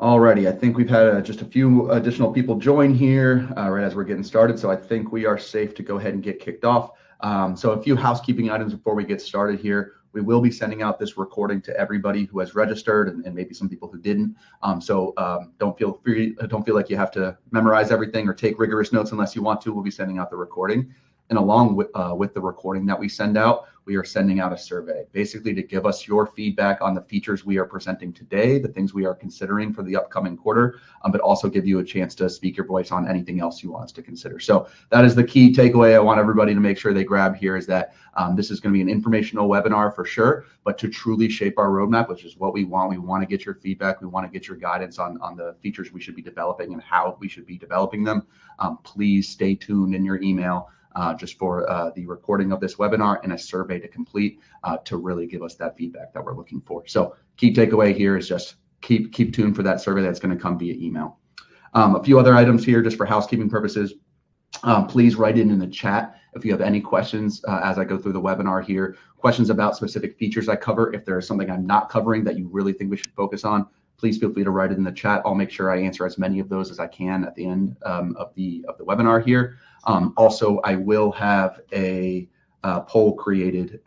Alrighty, I think we've had just a few additional people join here right as we're getting started, so I think we are safe to go ahead and get kicked off. So a few housekeeping items before we get started here. We will be sending out this recording to everybody who has registered and maybe some people who didn't. So don't feel like you have to memorize everything or take rigorous notes unless you want to. We'll be sending out the recording. And along with the recording that we send out, we are sending out a survey, basically to give us your feedback on the features we are presenting today, the things we are considering for the upcoming quarter, but also give you a chance to speak your voice on anything else you want us to consider. So that is the key takeaway I want everybody to make sure they grab here, is that this is going to be an informational webinar for sure, but to truly shape our roadmap, which is what we want to get your feedback. We want to get your guidance on the features we should be developing and how we should be developing them. Please stay tuned in your email just for the recording of this webinar and a survey to complete to really give us that feedback that we're looking for. So key takeaway here is just keep tuned for that survey that's going to come via email. A few other items here just for housekeeping purposes. Please write in the chat if you have any questions as I go through the webinar here, questions about specific features I cover. If there is something I'm not covering that you really think we should focus on, please feel free to write it in the chat. I'll make sure I answer as many of those as I can at the end of the webinar here. Also, I will have a poll created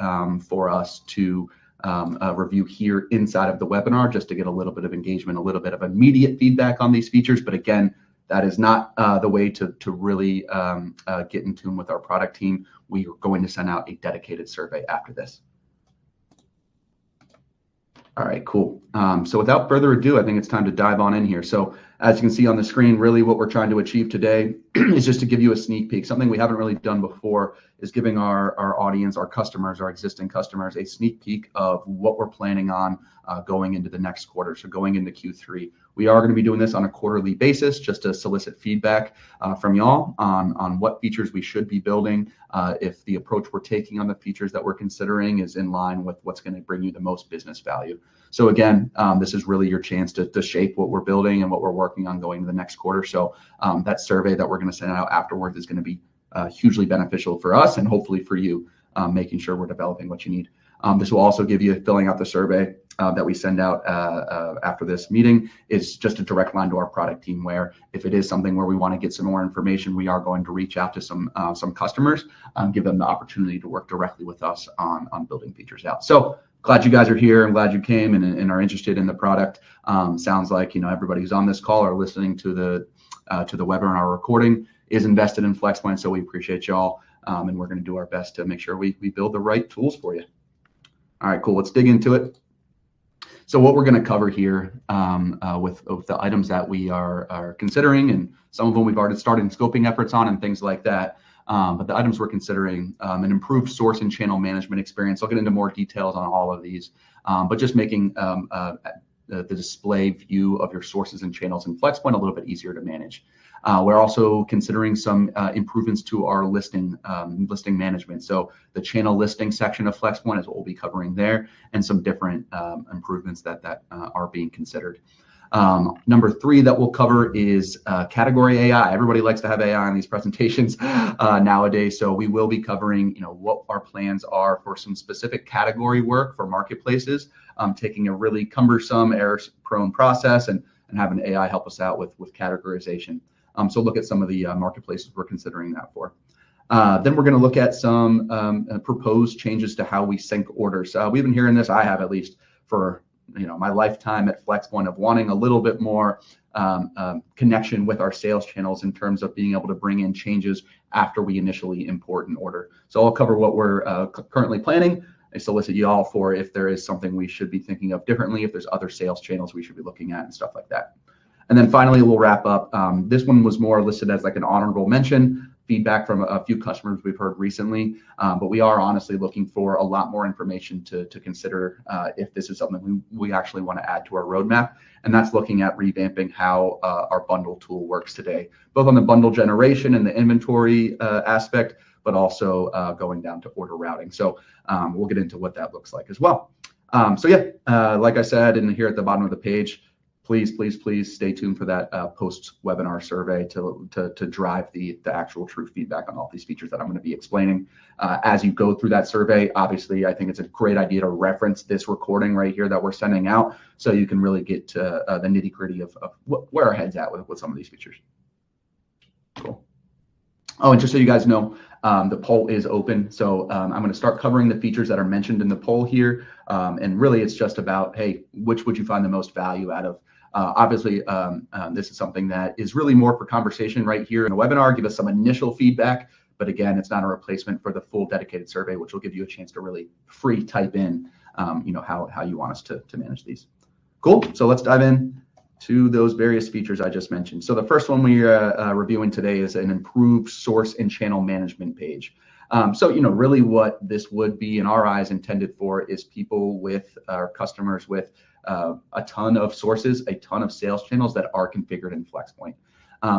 for us to review here inside of the webinar, just to get a little bit of engagement, a little bit of immediate feedback on these features. But again, that is not the way to really get in tune with our product team. We are going to send out a dedicated survey after this. All right, cool. So without further ado, I think it's time to dive on in here. So as you can see on the screen, really what we're trying to achieve today is just to give you a sneak peek. Something we haven't really done before is giving our audience, our customers, our existing customers, a sneak peek of what we're planning on going into the next quarter. So going into Q3, we are going to be doing this on a quarterly basis just to solicit feedback from y'all on what features we should be building, if the approach we're taking on the features that we're considering is in line with what's going to bring you the most business value. So again, this is really your chance to shape what we're building and what we're working on going to the next quarter. So that survey that we're going to send out afterwards is going to be hugely beneficial for us and hopefully for you, making sure we're developing what you need. This will also give you, filling out the survey that we send out after this meeting is just a direct line to our product team, where if it is something where we want to get some more information, we are going to reach out to some customers, give them the opportunity to work directly with us on building features out. So glad you guys are here. I'm glad you came and are interested in the product. Sounds like everybody who's on this call or listening to the webinar recording is invested in Flxpoint, so we appreciate y'all, and we're going to do our best to make sure we build the right tools for you. All right, cool. Let's dig into it. So what we're going to cover here with the items that we are considering, and some of them we've already started scoping efforts on and things like that. But the items we're considering, an improved source and channel management experience. I'll get into more details on all of these, but just making the display view of your sources and channels in Flxpoint a little bit easier to manage. We're also considering some improvements to our listing management. So the channel listing section of Flxpoint is what we'll be covering there, and some different improvements that are being considered. Number 3 that we'll cover is category AI. Everybody likes to have AI in these presentations nowadays. So we will be covering, what our plans are for some specific category work for marketplaces, taking a really cumbersome, error-prone process and having AI help us out with categorization. So look at some of the marketplaces we're considering that for. Then we're going to look at some proposed changes to how we sync orders. We've been hearing this, I have at least, for my lifetime at Flxpoint, of wanting a little bit more connection with our sales channels in terms of being able to bring in changes after we initially import an order. So I'll cover what we're currently planning. I solicit you all for if there is something we should be thinking of differently, if there's other sales channels we should be looking at and stuff like that. And then finally, we'll wrap up. This one was more listed as like an honorable mention, feedback from a few customers we've heard recently, but we are honestly looking for a lot more information to consider if this is something we actually want to add to our roadmap. And that's looking at revamping how our bundle tool works today, both on the bundle generation and the inventory aspect, but also going down to order routing. So we'll get into what that looks like as well. So yeah, like I said, and here at the bottom of the page, please stay tuned for that post-webinar survey to drive the actual true feedback on all these features that I'm going to be explaining. As you go through that survey, obviously, I think it's a great idea to reference this recording right here that we're sending out, so you can really get to the nitty-gritty of where our head's at with some of these features. Cool. Oh, and just so you guys know, the poll is open. So I'm going to start covering the features that are mentioned in the poll here. And really, it's just about, hey, which would you find the most value out of? Obviously, this is something that is really more for conversation right here in the webinar. Give us some initial feedback. But again, it's not a replacement for the full dedicated survey, which will give you a chance to really free type in how you want us to manage these. Cool. So let's dive in to those various features I just mentioned. So the first one we're reviewing today is an improved source and channel management page. So really what this would be in our eyes intended for is people with our customers with a ton of sources, a ton of sales channels that are configured in Flxpoint.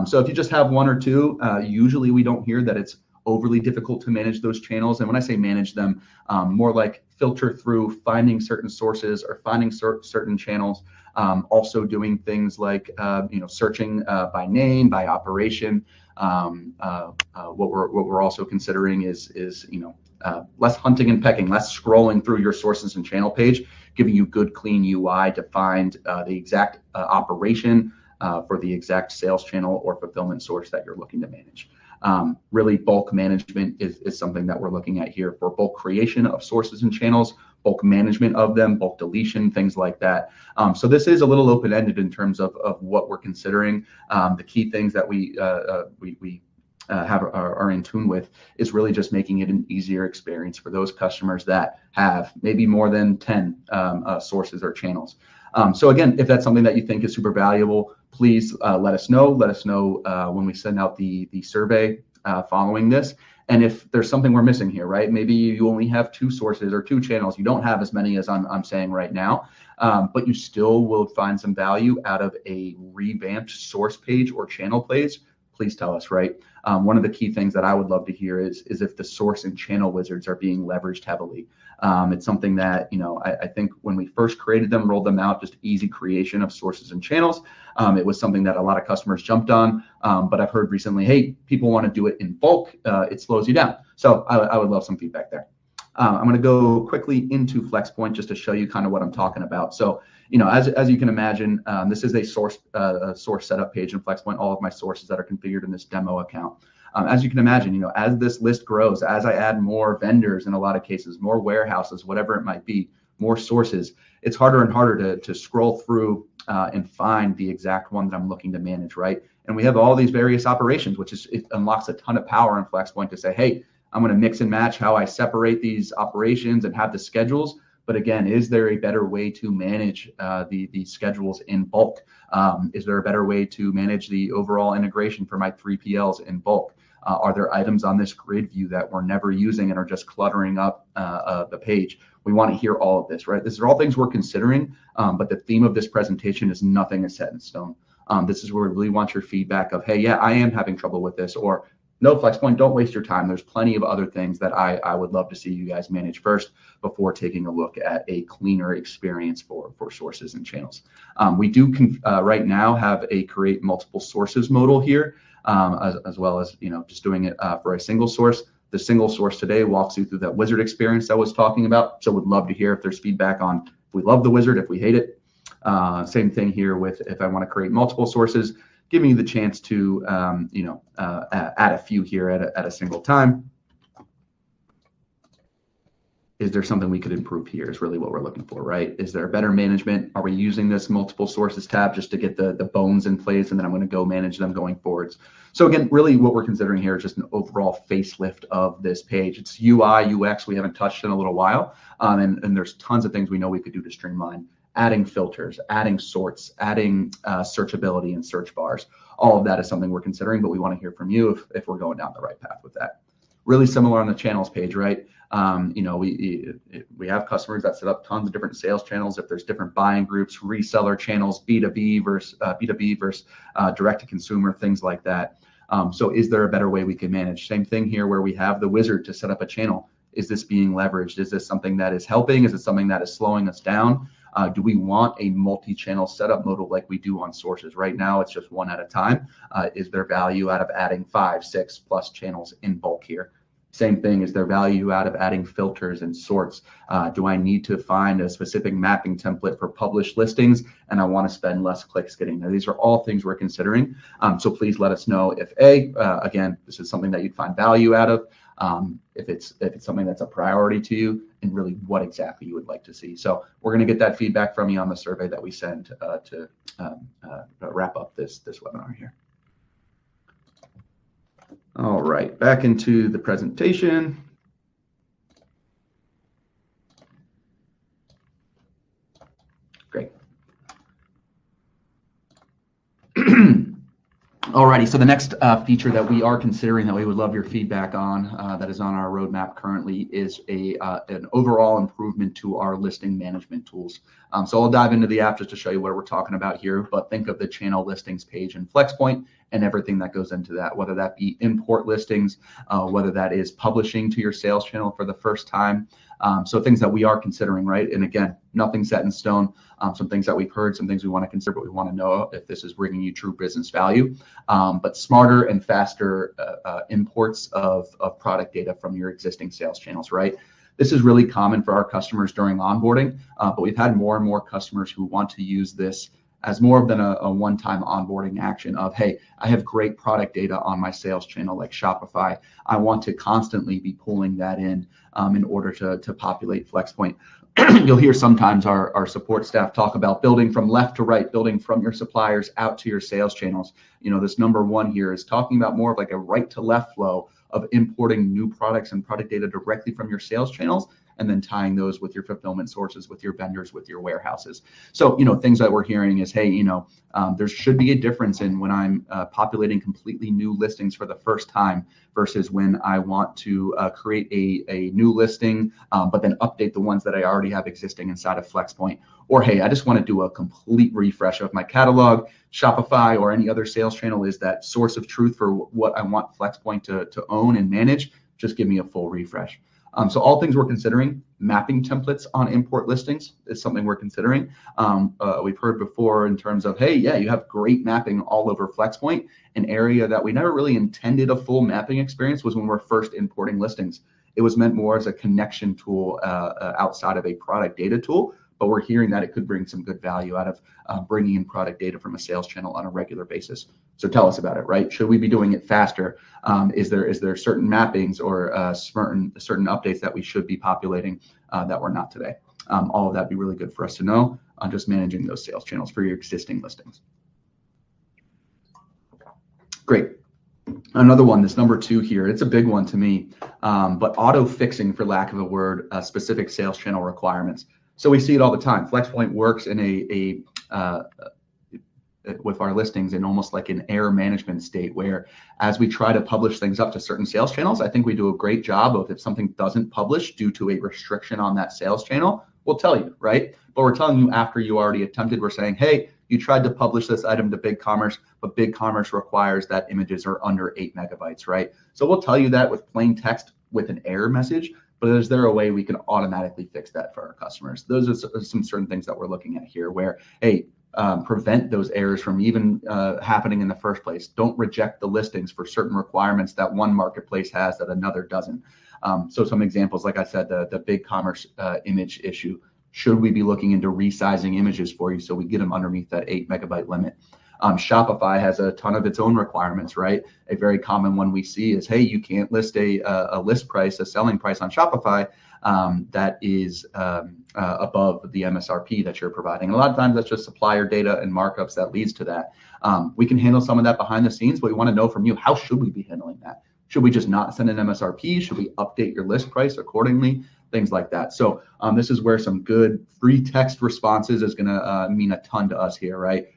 So if you just have one or two, usually we don't hear that it's overly difficult to manage those channels. And when I say manage them, more like filter through finding certain sources or finding certain channels. Also doing things like searching by name, by operation. What we're also considering is less hunting and pecking, less scrolling through your sources and channel page, giving you good clean UI to find the exact operation for the exact sales channel or fulfillment source that you're looking to manage. Really, bulk management is something that we're looking at here for bulk creation of sources and channels, bulk management of them, bulk deletion, things like that. So this is a little open-ended in terms of what we're considering. The key things that we are in tune with is really just making it an easier experience for those customers that have maybe more than 10 sources or channels. So again, if that's something that you think is super valuable, please let us know. Let us know when we send out the survey following this. And if there's something we're missing here, right? Maybe you only have 2 sources or 2 channels. You don't have as many as I'm saying right now, but you still will find some value out of a revamped source page or channel page. Please tell us, right? One of the key things that I would love to hear is if the source and channel wizards are being leveraged heavily. It's something that, I think when we first created them, rolled them out, just easy creation of sources and channels. It was something that a lot of customers jumped on, but I've heard recently, hey, people want to do it in bulk. It slows you down. So I would love some feedback there. I'm going to go quickly into Flxpoint just to show you kind of what I'm talking about. So, as you can imagine, this is a source setup page in Flxpoint, all of my sources that are configured in this demo account. As you can imagine, as this list grows, as I add more vendors in a lot of cases, more warehouses, whatever it might be, more sources, it's harder and harder to scroll through and find the exact one that I'm looking to manage, right? And we have all these various operations, it unlocks a ton of power in Flxpoint to say, hey, I'm going to mix and match how I separate these operations and have the schedules. But again, is there a better way to manage the schedules in bulk? Is there a better way to manage the overall integration for my 3PLs in bulk? Are there items on this grid view that we're never using and are just cluttering up the page? We want to hear all of this, right? These are all things we're considering, but the theme of this presentation is nothing is set in stone. This is where we really want your feedback of, hey, yeah, I am having trouble with this, or no, Flxpoint, don't waste your time. There's plenty of other things that I would love to see you guys manage first before taking a look at a cleaner experience for sources and channels. We do right now have a create multiple sources modal here, as well as just doing it for a single source. The single source today walks you through that wizard experience I was talking about. So would love to hear if there's feedback on if we love the wizard, if we hate it. Same thing here with if I want to create multiple sources, giving you the chance to add a few here at a single time. Is there something we could improve here is really what we're looking for, right? Is there better management? Are we using this multiple sources tab just to get the bones in place, and then I'm going to go manage them going forwards? So again, really what we're considering here is just an overall facelift of this page. It's UI, UX we haven't touched in a little while, and there's tons of things we know we could do to streamline. Adding filters, adding sorts, adding searchability and search bars. All of that is something we're considering, but we want to hear from you if we're going down the right path with that. Really similar on the channels page, right? We have customers that set up tons of different sales channels. If there's different buying groups, reseller channels, B2B versus direct to consumer, things like that. So is there a better way we can manage? Same thing here where we have the wizard to set up a channel. Is this being leveraged? Is this something that is helping? Is it something that is slowing us down? Do we want a multi-channel setup modal like we do on sources? Right now, it's just one at a time. Is there value out of adding 5, 6 plus channels in bulk here? Same thing, is there value out of adding filters and sorts? Do I need to find a specific mapping template for published listings and I want to spend less clicks getting there? These are all things we're considering. So please let us know if again, this is something that you'd find value out of, if it's something that's a priority to you, and really what exactly you would like to see. So we're going to get that feedback from you on the survey that we send to wrap up this webinar here. All right, back into the presentation. Great. Alrighty, so the next feature that we are considering that we would love your feedback on, that is on our roadmap currently, is an overall improvement to our listing management tools. So I'll dive into the app just to show you what we're talking about here, but think of the channel listings page in Flexpoint and everything that goes into that, whether that be import listings, whether that is publishing to your sales channel for the first time. So things that we are considering, right? And again, nothing set in stone. Some things that we've heard, some things we want to consider, but we want to know if this is bringing you true business value. But smarter and faster imports of product data from your existing sales channels, right? This is really common for our customers during onboarding, but we've had more and more customers who want to use this as more than a one-time onboarding action of, hey, I have great product data on my sales channel like Shopify. I want to constantly be pulling that in order to populate Flexpoint. You'll hear sometimes our support staff talk about building from left to right, building from your suppliers out to your sales channels. You know, this number one here is talking about more of like a right to left flow of importing new products and product data directly from your sales channels, and then tying those with your fulfillment sources, with your vendors, with your warehouses. So, you know, things that we're hearing is, hey, you know, there should be a difference in when I'm populating completely new listings for the first time versus when I want to create a new listing, but then update the ones that I already have existing inside of Flexpoint. Or, hey, I just want to do a complete refresh of my catalog. Shopify or any other sales channel is that source of truth for what I want Flexpoint to own and manage. Just give me a full refresh. So all things we're considering. Mapping templates on import listings is something we're considering. We've heard before in terms of, hey, yeah, you have great mapping all over Flexpoint. An area that we never really intended a full mapping experience was when we're first importing listings. It was meant more as a connection tool outside of a product data tool, but we're hearing that it could bring some good value out of bringing in product data from a sales channel on a regular basis. So tell us about it, right? Should we be doing it faster? Is there certain mappings or certain updates that we should be populating that we're not today? All of that would be really good for us to know on just managing those sales channels for your existing listings. Great. Another one, this number 2 here, it's a big one to me, but auto fixing, for lack of a word, specific sales channel requirements. So we see it all the time. Flexpoint works in with our listings in almost like an error management state, where as we try to publish things up to certain sales channels, I think we do a great job of, if something doesn't publish due to a restriction on that sales channel, we'll tell you, right? But we're telling you after you already attempted. We're saying, hey, you tried to publish this item to BigCommerce, but BigCommerce requires that images are under 8 megabytes, right? So we'll tell you that with plain text with an error message, but is there a way we can automatically fix that for our customers? Those are some certain things that we're looking at here where, hey, prevent those errors from even happening in the first place. Don't reject the listings for certain requirements that one marketplace has that another doesn't. So some examples, like I said, the BigCommerce image issue. Should we be looking into resizing images for you so we get them underneath that 8 megabyte limit? Shopify has a ton of its own requirements, right? A very common one we see is, hey, you can't list a list price, a selling price on Shopify that is above the MSRP that you're providing. And a lot of times that's just supplier data and markups that leads to that. We can handle some of that behind the scenes, but we want to know from you, how should we be handling that? Should we just not send an MSRP? Should we update your list price accordingly? Things like that. So this is where some good free text responses is going to mean a ton to us here, right?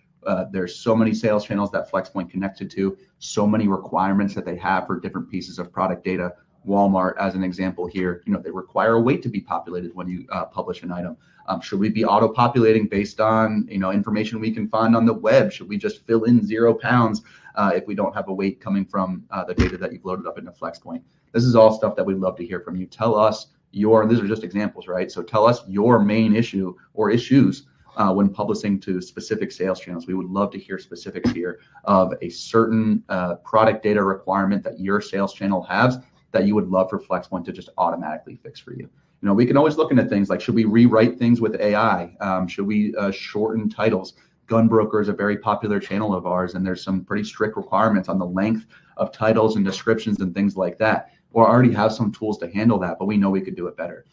There's so many sales channels that Flexpoint connected to, so many requirements that they have for different pieces of product data. Walmart, as an example here, you know, they require a weight to be populated when you publish an item. Should we be auto-populating based on, you know, information we can find on the web? Should we just fill in 0 pounds if we don't have a weight coming from the data that you've loaded up into Flexpoint? This is all stuff that we'd love to hear from you. Tell us and these are just examples, right? So tell us your main issue or issues when publishing to specific sales channels. We would love to hear specifics here of a certain product data requirement that your sales channel has that you would love for Flexpoint to just automatically fix for you. We can always look into things like, should we rewrite things with AI? Should we shorten titles? Gunbroker is a very popular channel of ours, and there's some pretty strict requirements on the length of titles and descriptions and things like that. Or already have some tools to handle that, but we know we could do it better.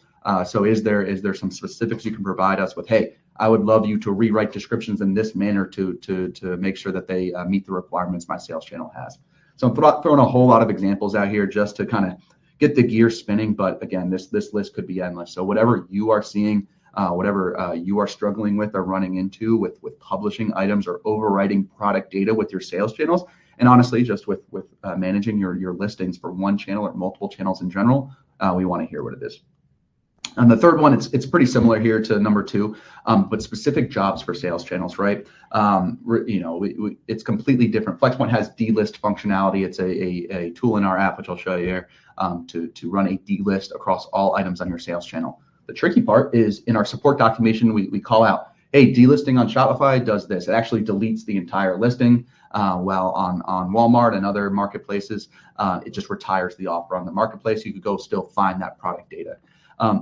So is there some specifics you can provide us with? Hey, I would love you to rewrite descriptions in this manner to make sure that they meet the requirements my sales channel has. So I'm throwing a whole lot of examples out here just to kind of get the gear spinning. But again, this list could be endless. So whatever you are seeing, whatever you are struggling with or running into with publishing items or overwriting product data with your sales channels, and honestly, just with managing your listings for one channel or multiple channels in general, we want to hear what it is. And the third one, it's pretty similar here to number 2, but specific jobs for sales channels, right? It's completely different. Flexpoint has delist functionality. It's a tool in our app, which I'll show you here, to run a delist across all items on your sales channel. The tricky part is in our support documentation, we call out, hey, delisting on Shopify does this. It actually deletes the entire listing. While on Walmart and other marketplaces, it just retires the offer on the marketplace. You could go still find that product data.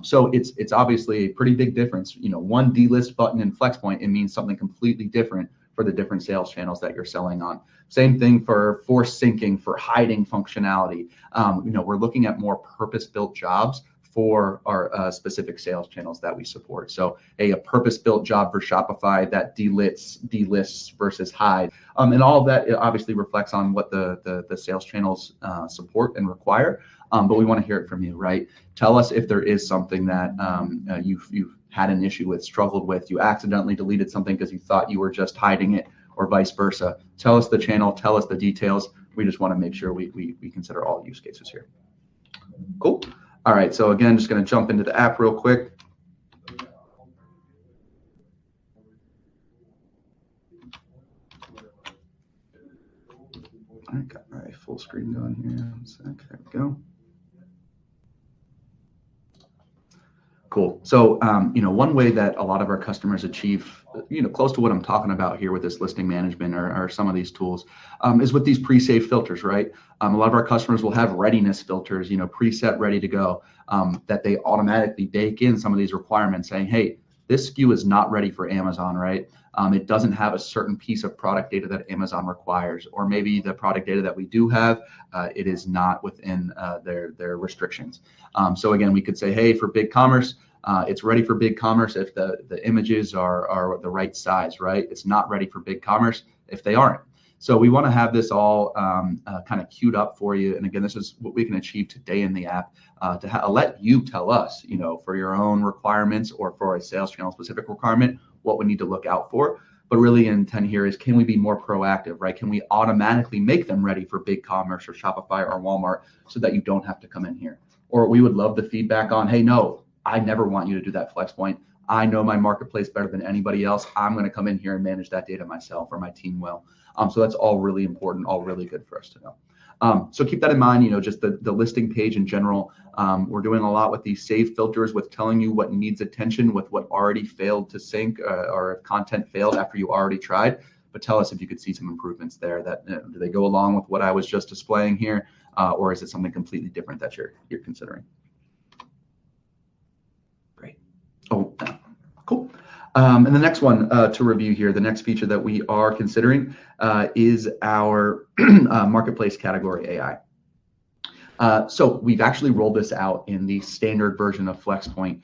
So it's obviously a pretty big difference. One delist button in Flexpoint, it means something completely different for the different sales channels that you're selling on. Same thing for force syncing, for hiding functionality. We're looking at more purpose-built jobs for our specific sales channels that we support. So a purpose-built job for Shopify that delists versus hide. And all of that obviously reflects on what the sales channels support and require. But we want to hear it from you, right? Tell us if there is something that you've had an issue with, struggled with, you accidentally deleted something because you thought you were just hiding it, or vice versa. Tell us the channel, tell us the details. We just want to make sure we consider all use cases here. Cool. All right, so again, just going to jump into the app real quick. I got my full screen going here. 1 sec. There we go. Cool. So, one way that a lot of our customers achieve, close to what I'm talking about here with this listing management or some of these tools, is with these pre-saved filters, right? A lot of our customers will have readiness filters, preset, ready to go, that they automatically bake in some of these requirements saying, hey, this SKU is not ready for Amazon, right? It doesn't have a certain piece of product data that Amazon requires, or maybe the product data that we do have, it is not within their restrictions. So again, we could say, hey, for BigCommerce, it's ready for BigCommerce if the images are the right size, right? It's not ready for BigCommerce if they aren't. So we want to have this all kind of queued up for you. And again, this is what we can achieve today in the app to let you tell us, for your own requirements or for a sales channel specific requirement, what we need to look out for. But really intent here is, can we be more proactive, right? Can we automatically make them ready for BigCommerce or Shopify or Walmart so that you don't have to come in here? Or we would love the feedback on, hey, no, I never want you to do that, Flexpoint. I know my marketplace better than anybody else. I'm going to come in here and manage that data myself, or my team will. So that's all really important, all really good for us to know. So keep that in mind, just the listing page in general. We're doing a lot with these save filters, with telling you what needs attention, with what already failed to sync, or if content failed after you already tried. But tell us if you could see some improvements there. That do they go along with what I was just displaying here, or is it something completely different that you're considering? Great. Oh, cool. And the next one to review here, the next feature that we are considering is our marketplace category AI. So we've actually rolled this out in the standard version of Flexpoint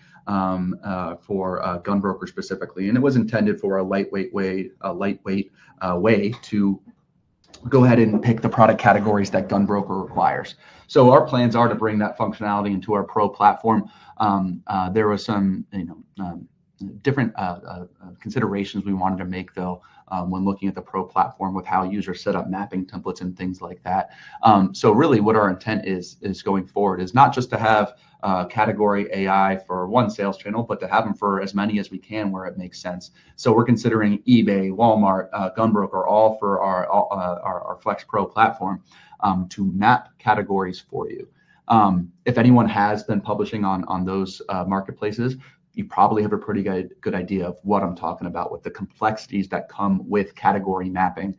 for Gunbroker specifically, and it was intended for a lightweight way to go ahead and pick the product categories that Gunbroker requires. So our plans are to bring that functionality into our Pro platform. There was some, different considerations we wanted to make, though, when looking at the Pro platform with how users set up mapping templates and things like that. So really what our intent is going forward is not just to have category AI for one sales channel, but to have them for as many as we can where it makes sense. So we're considering eBay, Walmart, Gunbroker, all for our Flex Pro platform to map categories for you. If anyone has been publishing on those marketplaces, you probably have a pretty good idea of what I'm talking about with the complexities that come with category mapping.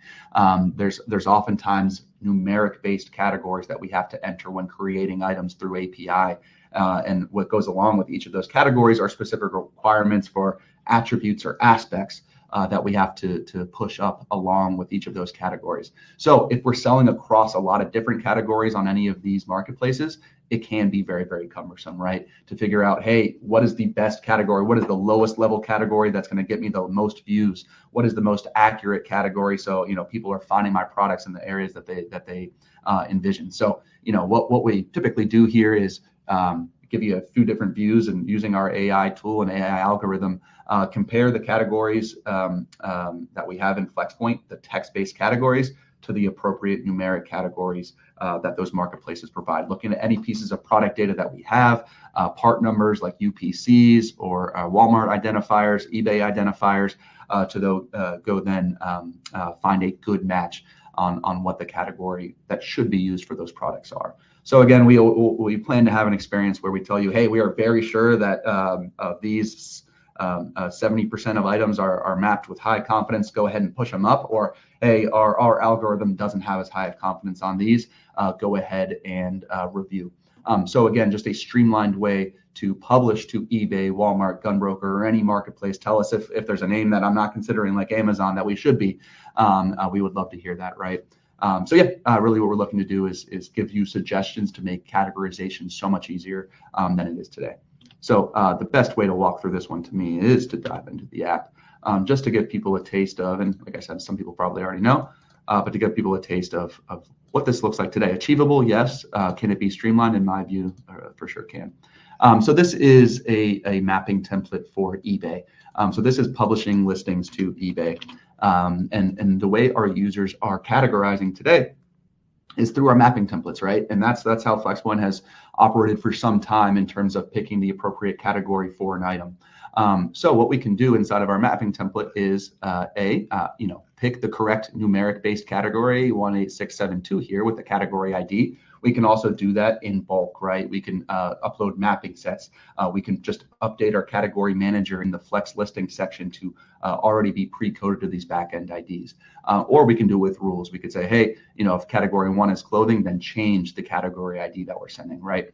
There's oftentimes numeric-based categories that we have to enter when creating items through API. And what goes along with each of those categories are specific requirements for attributes or aspects that we have to push up along with each of those categories. So if we're selling across a lot of different categories on any of these marketplaces, it can be very, very cumbersome, right? To figure out, hey, what is the best category? What is the lowest level category that's going to get me the most views? What is the most accurate category? So, people are finding my products in the areas that they envision. So, what we typically do here is give you a few different views, and using our AI tool and AI algorithm, compare the categories that we have in Flxpoint, the text-based categories, to the appropriate numeric categories that those marketplaces provide. Looking at any pieces of product data that we have, part numbers like UPCs or Walmart identifiers, eBay identifiers, to go then find a good match on what the category that should be used for those products are. So again, we plan to have an experience where we tell you, hey, we are very sure that these 70% of items are mapped with high confidence, go ahead and push them up. Or, hey, our algorithm doesn't have as high of confidence on these, go ahead and review. So again, just a streamlined way to publish to eBay, Walmart, Gunbroker, or any marketplace. Tell us if there's a name that I'm not considering, like Amazon, that we should be. We would love to hear that, right? So yeah, really what we're looking to do is give you suggestions to make categorization so much easier than it is today. So the best way to walk through this one to me is to dive into the app, just to give people a taste of, and like I said, some people probably already know, but to give people a taste of what this looks like today. Achievable, yes. Can it be streamlined? In my view, for sure can. So this is a mapping template for eBay. So this is publishing listings to eBay. And the way our users are categorizing today is through our mapping templates, right? And that's how Flxpoint has operated for some time in terms of picking the appropriate category for an item. So what we can do inside of our mapping template is pick the correct numeric-based category 18672 here with the category ID. We can also do that in bulk, right? We can upload mapping sets. We can just update our category manager in the Flex listing section to already be pre-coded to these backend IDs. Or we can do it with rules. We could say, hey, if category 1 is clothing, then change the category ID that we're sending, right?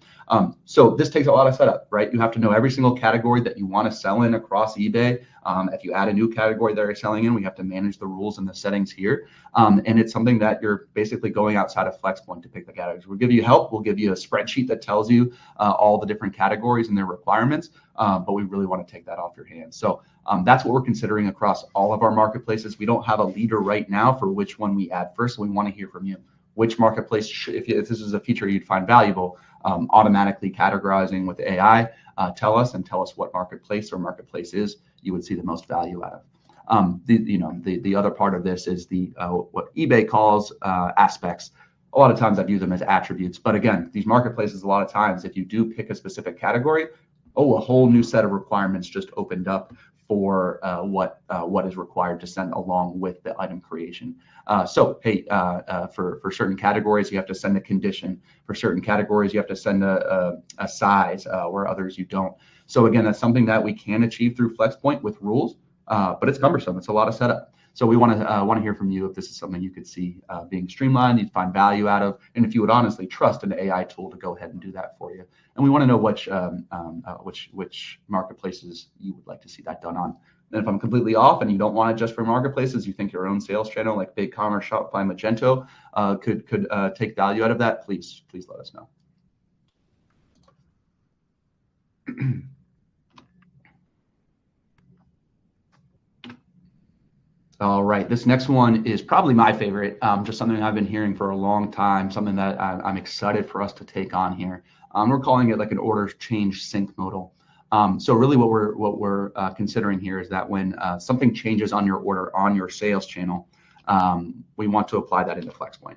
So this takes a lot of setup, right? You have to know every single category that you want to sell in across eBay. If you add a new category that you're selling in, we have to manage the rules and the settings here. And it's something that you're basically going outside of Flxpoint to pick the categories. We'll give you help. We'll give you a spreadsheet that tells you all the different categories and their requirements, but we really want to take that off your hands. So that's what we're considering across all of our marketplaces. We don't have a leader right now for which one we add first. So we want to hear from you. Which marketplace, if this is a feature you'd find valuable, automatically categorizing with AI, tell us what marketplace or marketplaces you would see the most value out of. The other part of this is the what eBay calls aspects. A lot of times I view them as attributes, but again, these marketplaces, a lot of times, if you do pick a specific category, a whole new set of requirements just opened up for what is required to send along with the item creation. So hey, for certain categories, you have to send a condition. For certain categories, you have to send a size, where others you don't. So again, that's something that we can achieve through Flxpoint with rules, but it's cumbersome. It's a lot of setup. So we want to hear from you if this is something you could see being streamlined, you'd find value out of, and if you would honestly trust an AI tool to go ahead and do that for you. And we want to know which marketplaces you would like to see that done on. And if I'm completely off and you don't want it just for marketplaces, you think your own sales channel like BigCommerce, Shopify, Magento could take value out of that, please let us know. All right, this next one is probably my favorite, just something I've been hearing for a long time, something that I'm excited for us to take on here. We're calling it like an order change sync modal. So really what we're considering here is that when something changes on your order on your sales channel, we want to apply that into Flxpoint.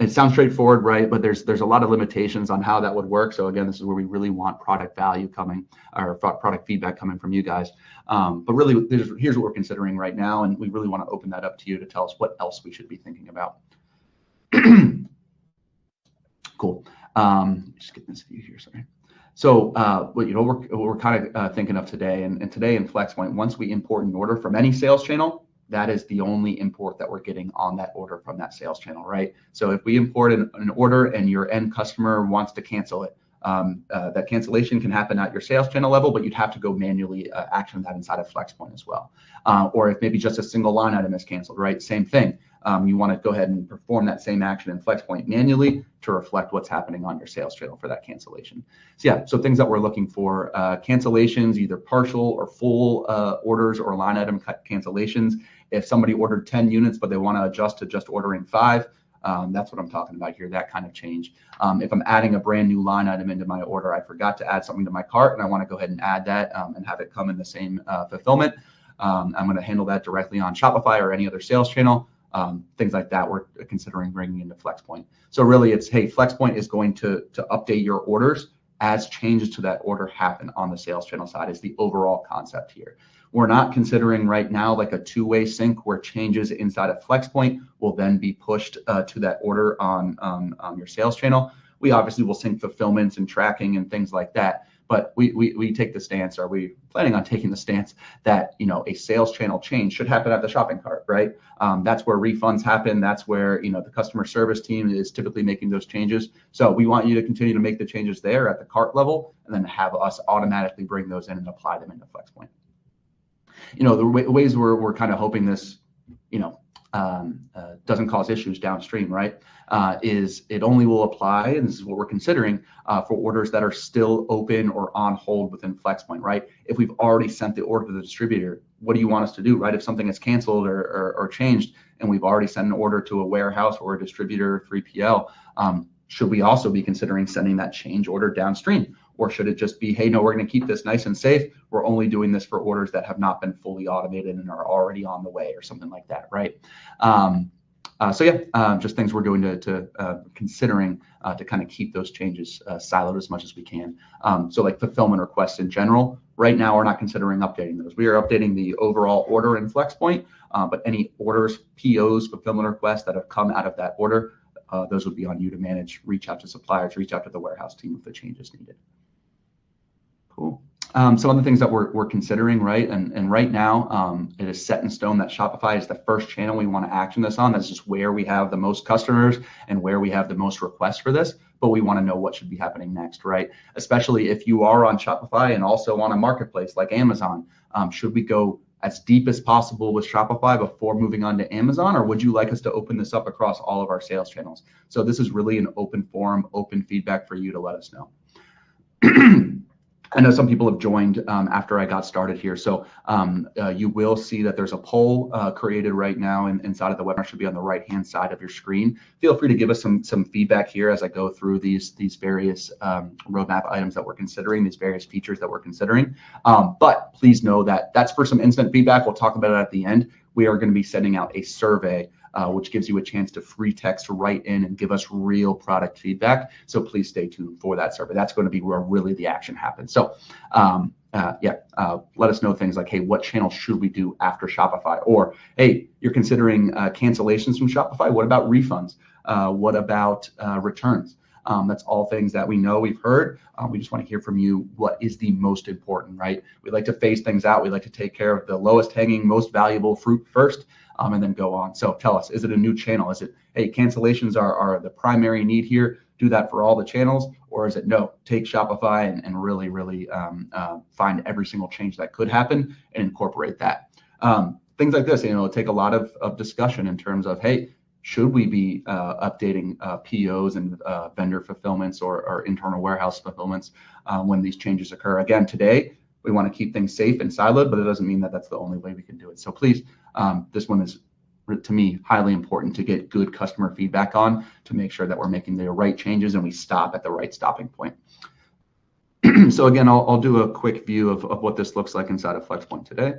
It sounds straightforward, right? But there's a lot of limitations on how that would work. So again, this is where we really want product value coming, or product feedback coming from you guys. But really, here's what we're considering right now, and we really want to open that up to you to tell us what else we should be thinking about. Cool. Just get this view here, sorry. So what we're kind of thinking of today, and today in Flexpoint, once we import an order from any sales channel, that is the only import that we're getting on that order from that sales channel, right? So if we import an order and your end customer wants to cancel it, that cancellation can happen at your sales channel level, but you'd have to go manually action that inside of Flexpoint as well. Or if maybe just a single line item is canceled, right? Same thing. You want to go ahead and perform that same action in Flexpoint manually to reflect what's happening on your sales channel for that cancellation. So yeah, so things that we're looking for, cancellations, either partial or full orders or line item cancellations. If somebody ordered 10 units, but they want to adjust to just ordering 5, that's what I'm talking about here, that kind of change. If I'm adding a brand new line item into my order, I forgot to add something to my cart and I want to go ahead and add that and have it come in the same fulfillment. I'm going to handle that directly on Shopify or any other sales channel. Things like that we're considering bringing into Flexpoint. So really it's, hey, Flexpoint is going to update your orders as changes to that order happen on the sales channel side is the overall concept here. We're not considering right now like a two-way sync where changes inside of Flexpoint will then be pushed to that order on your sales channel. We obviously will sync fulfillments and tracking and things like that. But we take the stance, are we planning on taking the stance that, a sales channel change should happen at the shopping cart, right? That's where refunds happen. That's where, the customer service team is typically making those changes. So we want you to continue to make the changes there at the cart level and then have us automatically bring those in and apply them into Flexpoint. The ways we're kind of hoping this, doesn't cause issues downstream, right? Is it only will apply, and this is what we're considering for orders that are still open or on hold within Flexpoint, right? If we've already sent the order to the distributor, what do you want us to do, right? If something is canceled or changed and we've already sent an order to a warehouse or a distributor 3PL, should we also be considering sending that change order downstream? Or should it just be, hey, no, we're going to keep this nice and safe. We're only doing this for orders that have not been fully automated and are already on the way or something like that, right? Just things we're doing to considering to kind of keep those changes siloed as much as we can. So like fulfillment requests in general, right now we're not considering updating those. We are updating the overall order in Flexpoint, but any orders, POs, fulfillment requests that have come out of that order, those would be on you to manage, reach out to suppliers, reach out to the warehouse team if the change is needed. Cool. Some of the things that we're considering, right? And right now, it is set in stone that Shopify is the first channel we want to action this on. That's just where we have the most customers and where we have the most requests for this. But we want to know what should be happening next, right? Especially if you are on Shopify and also on a marketplace like Amazon. Should we go as deep as possible with Shopify before moving on to Amazon, or would you like us to open this up across all of our sales channels? So this is really an open forum, open feedback for you to let us know. I know some people have joined after I got started here. So you will see that there's a poll created right now inside of the webinar. Should be on the right-hand side of your screen. Feel free to give us some feedback here as I go through these various roadmap items that we're considering, these various features that we're considering. But please know that that's for some instant feedback. We'll talk about it at the end. We are going to be sending out a survey which gives you a chance to free text to write in and give us real product feedback. So please stay tuned for that survey. That's going to be where really the action happens. So let us know things like, hey, what channel should we do after Shopify? Or, hey, you're considering cancellations from Shopify. What about refunds? What about returns? That's all things that we know, we've heard. We just want to hear from you what is the most important, right? We like to phase things out. We like to take care of the lowest hanging, most valuable fruit first, and then go on. So tell us, is it a new channel? Is it, hey, cancellations are the primary need here? Do that for all the channels? Or is it, no, take Shopify and really find every single change that could happen and incorporate that? Things like this, take a lot of discussion in terms of, hey, should we be updating POs and vendor fulfillments or internal warehouse fulfillments when these changes occur? Again, today, we want to keep things safe and siloed, but it doesn't mean that that's the only way we can do it. So please, this one is, to me, highly important to get good customer feedback on to make sure that we're making the right changes and we stop at the right stopping point. So again, I'll do a quick view of what this looks like inside of Flexpoint today.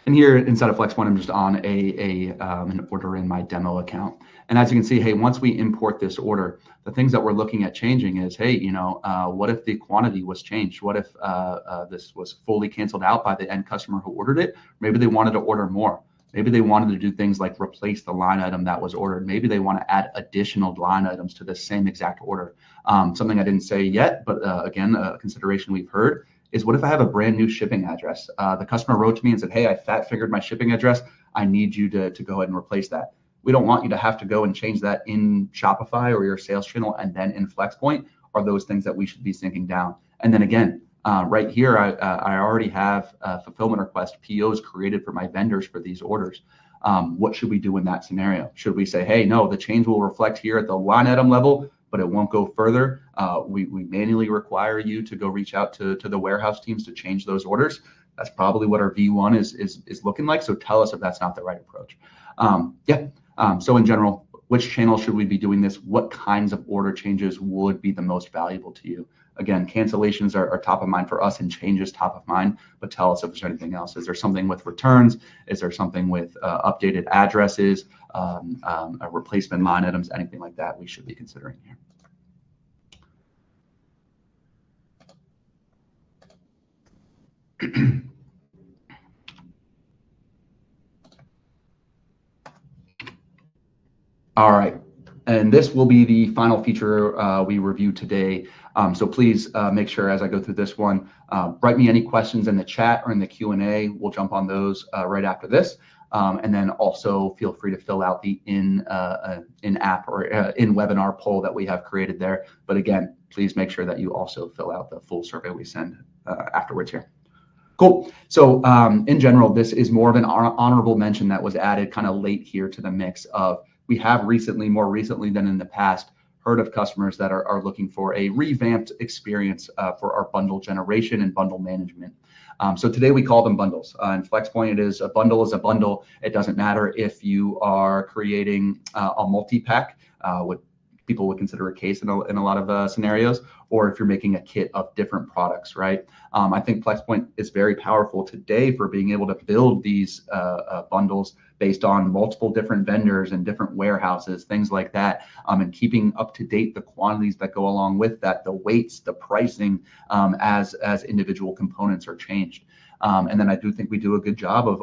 And here inside of Flexpoint, I'm just on an order in my demo account. And as you can see, hey, once we import this order, the things that we're looking at changing is, hey, what if the quantity was changed? What if this was fully canceled out by the end customer who ordered it? Maybe they wanted to order more. Maybe they wanted to do things like replace the line item that was ordered. Maybe they want to add additional line items to the same exact order. Something I didn't say yet, but again, a consideration we've heard is, what if I have a brand new shipping address? The customer wrote to me and said, hey, I fat fingered my shipping address. I need you to go ahead and replace that. We don't want you to have to go and change that in Shopify or your sales channel and then in Flexpoint. Are those things that we should be syncing down? And then again, right here, I already have fulfillment request POs created for my vendors for these orders. What should we do in that scenario? Should we say, hey, no, the change will reflect here at the line item level, but it won't go further? We manually require you to go reach out to the warehouse teams to change those orders. That's probably what our V1 is looking like. So tell us if that's not the right approach. So in general, which channel should we be doing this? What kinds of order changes would be the most valuable to you? Again, cancellations are top of mind for us and changes top of mind, but tell us if there's anything else. Is there something with returns? Is there something with updated addresses, replacement line items, anything like that we should be considering here? All right, and this will be the final feature we review today. So please make sure as I go through this one, write me any questions in the chat or in the Q&A. We'll jump on those right after this. And then also feel free to fill out the in-app or in-webinar poll that we have created there. But again, please make sure that you also fill out the full survey we send afterwards here. Cool. So in general, this is more of an honorable mention that was added kind of late here to the mix of, we have more recently than in the past, heard of customers that are looking for a revamped experience for our bundle generation and bundle management. So today we call them bundles. In Flexpoint, a bundle is a bundle. It doesn't matter if you are creating a multi-pack, what people would consider a case in a lot of scenarios, or if you're making a kit of different products, right? I think Flexpoint is very powerful today for being able to build these bundles based on multiple different vendors and different warehouses, things like that, and keeping up to date the quantities that go along with that, the weights, the pricing, as individual components are changed. And then I do think we do a good job of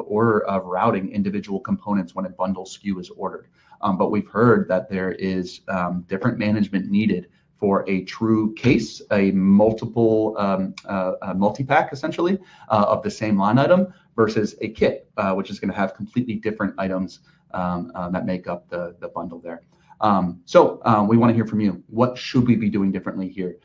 routing individual components when a bundle SKU is ordered. But we've heard that there is different management needed for a true case, a multiple multi-pack essentially of the same line item versus a kit, which is going to have completely different items that make up the bundle there. So we want to hear from you. What should we be doing differently here?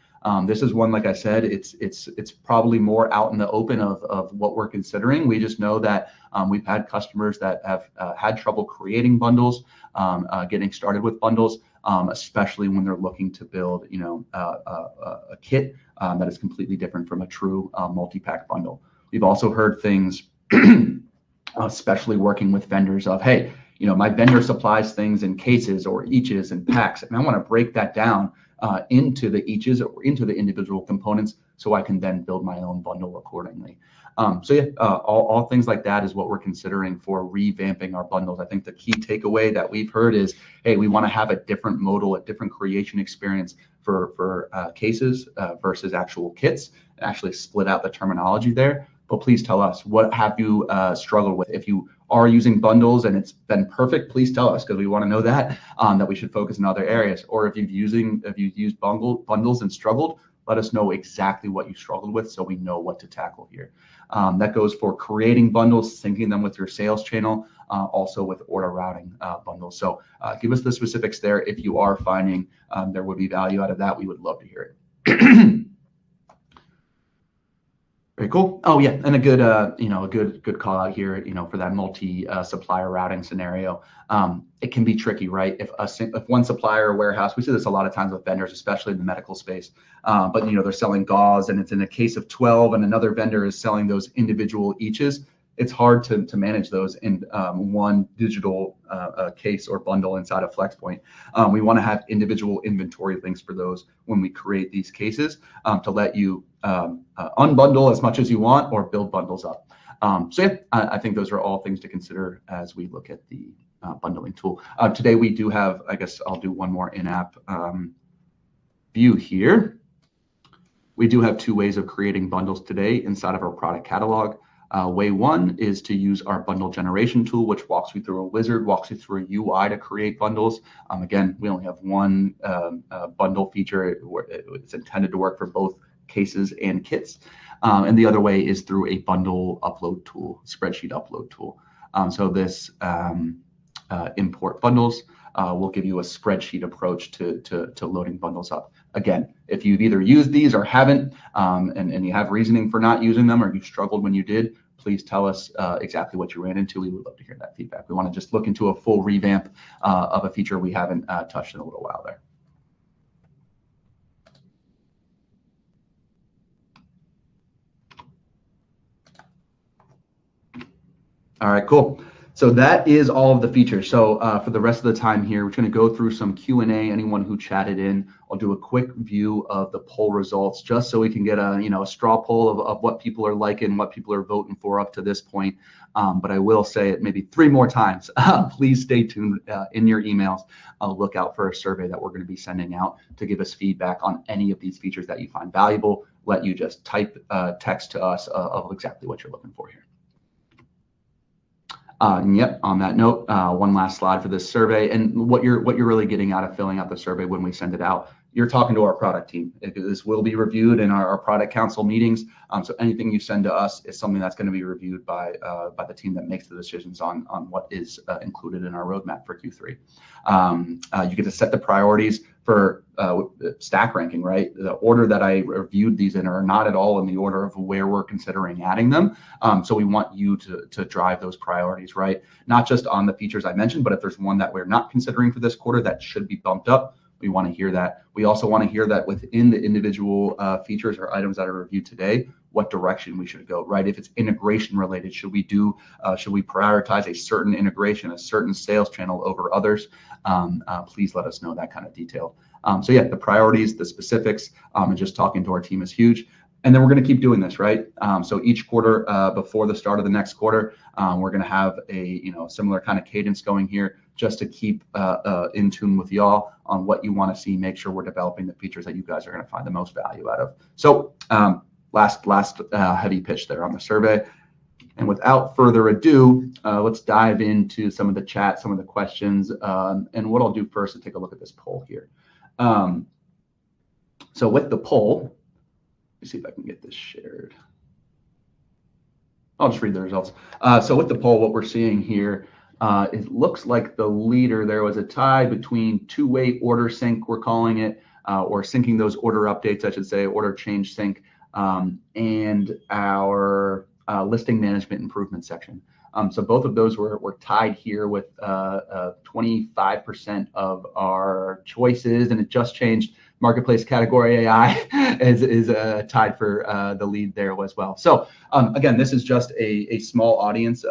This is one, like I said, it's probably more out in the open of what we're considering. We just know that we've had customers that have had trouble creating bundles, getting started with bundles, especially when they're looking to build, a kit that is completely different from a true multi-pack bundle. We've also heard things, especially working with vendors of, hey, my vendor supplies things in cases or eaches and packs, and I want to break that down into the eaches or into the individual components so I can then build my own bundle accordingly. All things like that is what we're considering for revamping our bundles. I think the key takeaway that we've heard is, hey, we want to have a different modal, a different creation experience for cases versus actual kits, actually split out the terminology there. But please tell us, what have you struggled with? If you are using bundles and it's been perfect, please tell us, because we want to know that we should focus in other areas. Or if you've used bundles and struggled, let us know exactly what you struggled with so we know what to tackle here. That goes for creating bundles, syncing them with your sales channel, also with order routing bundles. So give us the specifics there. If you are finding there would be value out of that, we would love to hear it. Very cool. Oh yeah, and a good call out here, for that multi-supplier routing scenario. It can be tricky, right? If one supplier or warehouse, we see this a lot of times with vendors, especially in the medical space, but they're selling gauze and it's in a case of 12 and another vendor is selling those individual eaches. It's hard to manage those in one digital case or bundle inside of Flexpoint. We want to have individual inventory links for those when we create these cases to let you unbundle as much as you want or build bundles up. I think those are all things to consider as we look at the bundling tool. Today we do have, I guess I'll do one more in-app view here. We do have two ways of creating bundles today inside of our product catalog. Way one is to use our bundle generation tool, which walks you through a wizard, walks you through a UI to create bundles. Again, we only have one bundle feature. It's intended to work for both cases and kits. And the other way is through a bundle upload tool, spreadsheet upload tool. So this import bundles will give you a spreadsheet approach to loading bundles up. Again, if you've either used these or haven't, and you have reasoning for not using them, or you struggled when you did, please tell us exactly what you ran into. We would love to hear that feedback. We want to just look into a full revamp of a feature we haven't touched in a little while there. All right, cool. So that is all of the features. So for the rest of the time here, we're going to go through some Q&A. Anyone who chatted in, I'll do a quick view of the poll results just so we can get a straw poll of what people are liking, what people are voting for up to this point. But I will say it maybe 3 more times. Please stay tuned in your emails. Look out for a survey that we're going to be sending out to give us feedback on any of these features that you find valuable. Let you just type text to us of exactly what you're looking for here. And yep, on that note, one last slide for this survey. And what you're really getting out of filling out the survey when we send it out, you're talking to our product team. This will be reviewed in our product council meetings. So anything you send to us is something that's going to be reviewed by the team that makes the decisions on what is included in our roadmap for Q3. You get to set the priorities for stack ranking, right? The order that I reviewed these in are not at all in the order of where we're considering adding them. So we want you to drive those priorities, right? Not just on the features I mentioned, but if there's one that we're not considering for this quarter that should be bumped up, we want to hear that. We also want to hear that within the individual features or items that are reviewed today, what direction we should go, right? If it's integration related, should we prioritize a certain integration, a certain sales channel over others? Please let us know that kind of detail. So yeah, the priorities, the specifics, and just talking to our team is huge. And then we're going to keep doing this, right? So each quarter before the start of the next quarter, we're going to have a similar kind of cadence going here, just to keep in tune with y'all on what you want to see. Make sure we're developing the features that you guys are going to find the most value out of. So last heavy pitch there on the survey. And without further ado, let's dive into some of the chat, some of the questions. And what I'll do first is take a look at this poll here. So with the poll, let me see if I can get this shared. I'll just read the results. So with the poll, what we're seeing here, it looks like the leader, there was a tie between two-way order sync, we're calling it, or syncing those order updates, I should say, order change sync, and our listing management improvement section. So both of those were tied here with 25% of our choices, and it just changed. Marketplace category AI is tied for the lead there as well. So again, this is just a small audience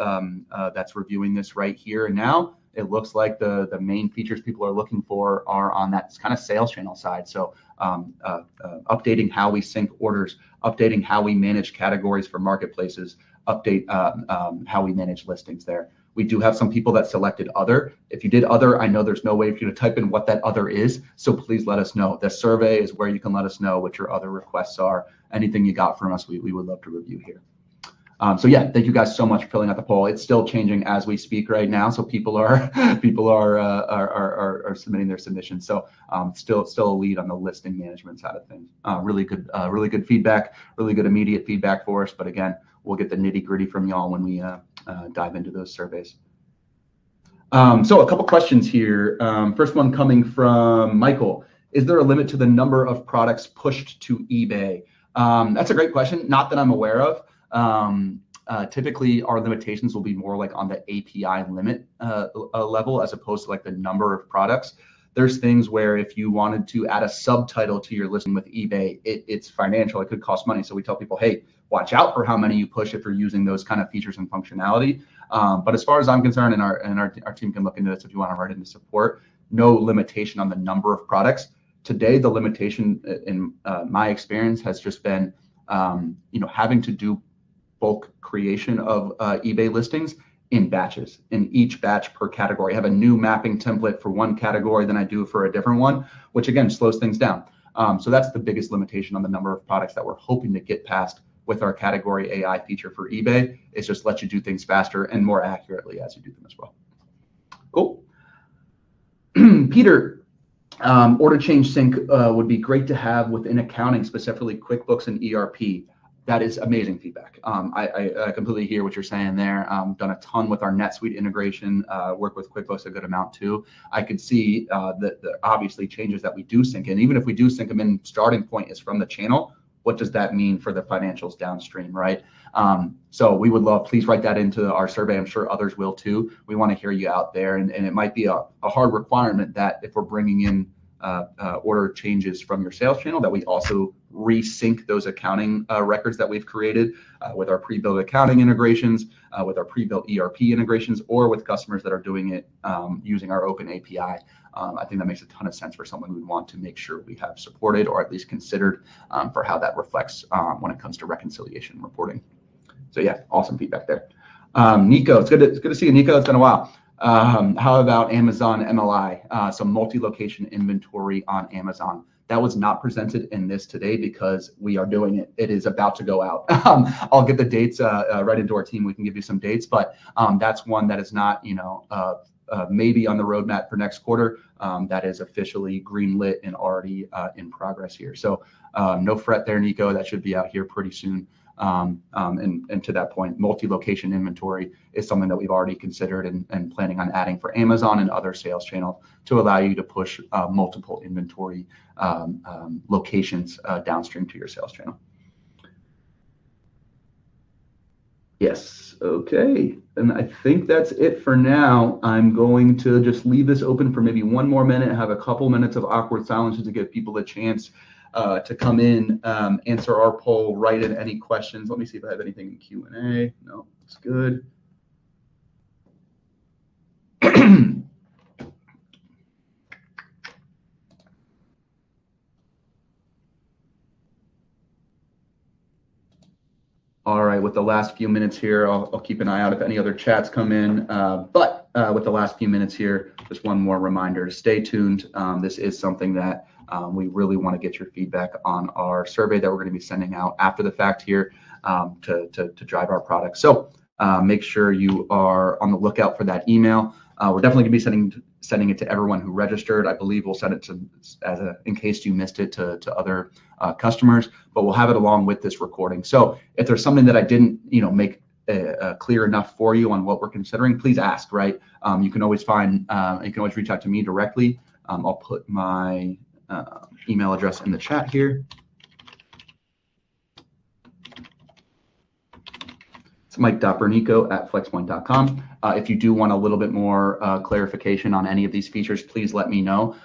that's reviewing this right here and now. It looks like the main features people are looking for are on that kind of sales channel side. So updating how we sync orders, updating how we manage categories for marketplaces, update how we manage listings there. We do have some people that selected other. If you did other, I know there's no way for you to type in what that other is. So please let us know. The survey is where you can let us know what your other requests are. Anything you got from us, we would love to review here. So yeah, thank you guys so much for filling out the poll. It's still changing as we speak right now. So people are submitting their submissions. So still a lead on the listing management side of things. Really good feedback, really good immediate feedback for us. But again, we'll get the nitty gritty from y'all when we dive into those surveys. So a couple questions here. First one coming from Michael. Is there a limit to the number of products pushed to eBay? That's a great question. Not that I'm aware of. Typically our limitations will be more like on the API limit level as opposed to like the number of products. There's things where if you wanted to add a subtitle to your listing with eBay, it's financial, it could cost money. So we tell people, hey, watch out for how many you push if you're using those kind of features and functionality. But as far as I'm concerned, and our team can look into this if you want to write into support, no limitation on the number of products. Today, the limitation in my experience has just been, having to do bulk creation of eBay listings in batches, in each batch per category. I have a new mapping template for one category than I do for a different one, which again slows things down. So that's the biggest limitation on the number of products that we're hoping to get past with our category AI feature for eBay. It's just let you do things faster and more accurately as you do them as well. Cool. Peter, order change sync would be great to have within accounting, specifically QuickBooks and ERP. That is amazing feedback. I completely hear what you're saying there. Done a ton with our NetSuite integration, work with QuickBooks a good amount too. I could see the obviously changes that we do sync in. Even if we do sync them in, starting point is from the channel. What does that mean for the financials downstream, right? So we would love, please write that into our survey. I'm sure others will too. We want to hear you out there. And it might be a hard requirement that if we're bringing in order changes from your sales channel, that we also resync those accounting records that we've created with our pre-built accounting integrations, with our pre-built ERP integrations, or with customers that are doing it using our open API. I think that makes a ton of sense for someone we want to make sure we have supported or at least considered for how that reflects when it comes to reconciliation reporting. So yeah, awesome feedback there. Nico, it's good to see you, Nico. It's been a while. How about Amazon MLI, some multi-location inventory on Amazon? That was not presented in this today because we are doing it. It is about to go out. I'll get the dates right into our team. We can give you some dates, but that's one that is not, maybe on the roadmap for next quarter. That is officially greenlit and already in progress here. So no fret there, Nico. That should be out here pretty soon. And to that point, multi-location inventory is something that we've already considered and planning on adding for Amazon and other sales channels to allow you to push multiple inventory locations downstream to your sales channel. Yes, okay. And I think that's it for now. I'm going to just leave this open for maybe one more minute, have a couple minutes of awkward silence to give people a chance to come in, answer our poll, write in any questions. Let me see if I have anything in Q&A. No, it's good. All right, with the last few minutes here, I'll keep an eye out if any other chats come in. But with the last few minutes here, just one more reminder, stay tuned. This is something that we really want to get your feedback on our survey that we're going to be sending out after the fact here to drive our product. So make sure you are on the lookout for that email. We're definitely going to be sending it to everyone who registered. I believe we'll send it to in case you missed it to other customers, but we'll have it along with this recording. So if there's something that I didn't make clear enough for you on what we're considering, please ask. Right? You can always reach out to me directly. I'll put my email address in the chat here. It's mike.bernico@flexpoint.com. If you do want a little bit more clarification on any of these features, please let me know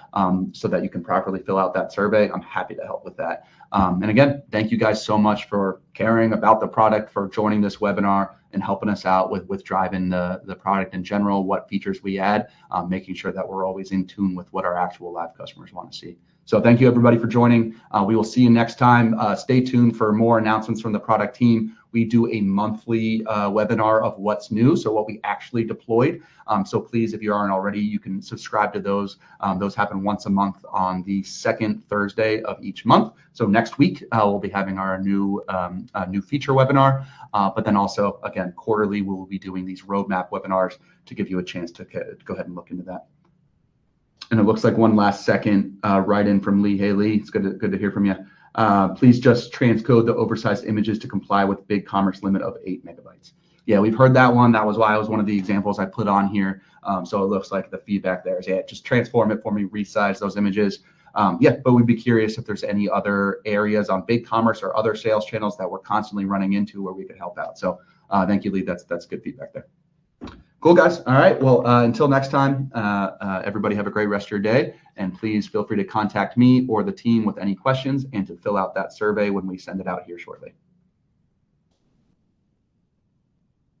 so that you can properly fill out that survey. I'm happy to help with that. And again, thank you guys so much for caring about the product, for joining this webinar and helping us out with driving the product in general, what features we add, making sure that we're always in tune with what our actual live customers want to see. So thank you everybody for joining. We will see you next time. Stay tuned for more announcements from the product team. We do a monthly webinar of what's new, so what we actually deployed. So please, if you aren't already, you can subscribe to those. Those happen once a month on the second Thursday of each month. So next week, we'll be having our new feature webinar. But then also, again, quarterly, we will be doing these roadmap webinars to give you a chance to go ahead and look into that. And it looks like one last second write in from Lee. Hey, Lee, it's good to hear from you. Please just transcode the oversized images to comply with BigCommerce limit of 8 megabytes. Yeah, we've heard that one. That was why it was one of the examples I put on here. So it looks like the feedback there is, yeah, just transform it for me, resize those images. Yeah, but we'd be curious if there's any other areas on BigCommerce or other sales channels that we're constantly running into where we could help out. So thank you, Lee. That's good feedback there. Cool, guys. All right. Well, until next time, everybody have a great rest of your day. And please feel free to contact me or the team with any questions and to fill out that survey when we send it out here shortly.